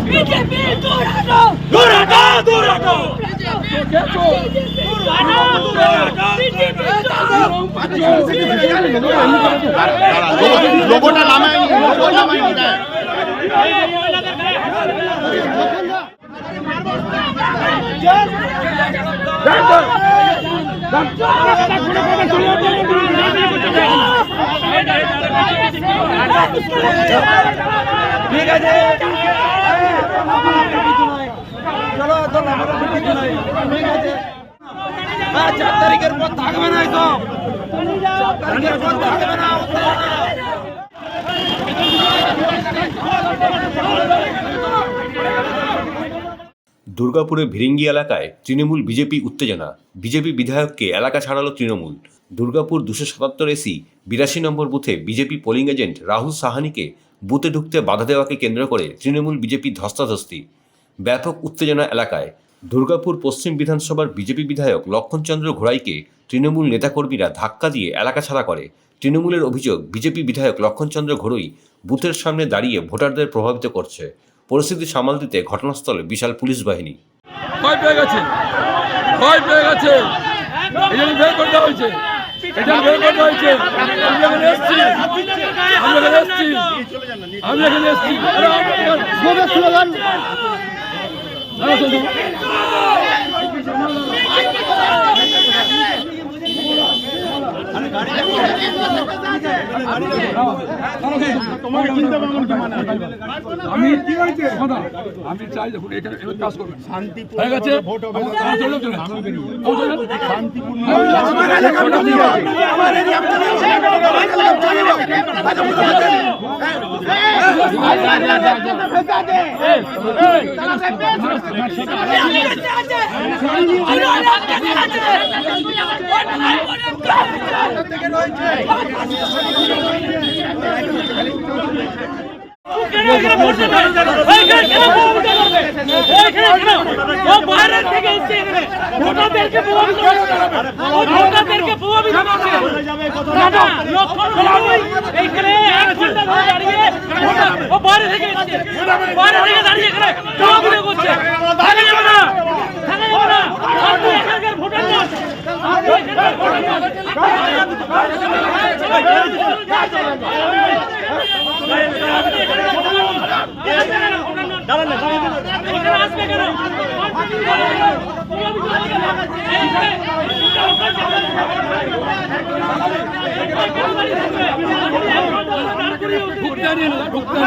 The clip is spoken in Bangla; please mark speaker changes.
Speaker 1: বিজেপি দূর হটো দূর হটো দূর হটো
Speaker 2: লোগোটা নামায়নি
Speaker 3: ঠিক আছে চলো ঠিক আছে 4 তারিখের পর থাকবে না তো 4 তারিখের পর থাকবে না
Speaker 4: দুর্গাপুরে ভিরিঙ্গি এলাকায় তৃণমূল বিজেপি উত্তেজনা। বিজেপি বিধায়ককে এলাকা ছাড়ালো তৃণমূল। দুর্গাপুর 277 এসি 82 নম্বর বুথে বিজেপি পোলিং এজেন্ট রাহুল সাহানিকে বুথে ঢুকতে বাধা দেওয়াকে কেন্দ্র করে তৃণমূল বিজেপি ধস্তাধস্তি। ব্যাপক উত্তেজনা এলাকায়। দুর্গাপুর পশ্চিম বিধানসভার বিজেপি বিধায়ক লক্ষণচন্দ্র ঘোড়াইকে তৃণমূল নেতাকর্মীরা ধাক্কা দিয়ে এলাকা ছাড়া করে। তৃণমূলের অভিযোগ, বিজেপি বিধায়ক লক্ষণচন্দ্র ঘোড়াই বুথের সামনে দাঁড়িয়ে ভোটারদের প্রভাবিত করছে। পরিস্থিতি সামাল দিতে ঘটনাস্থলে বিশাল পুলিশ বাহিনী।
Speaker 5: আমি চাই দেখুন এখানে কাজ করবেন শান্তি হয়ে গেছে
Speaker 1: ঢুকতে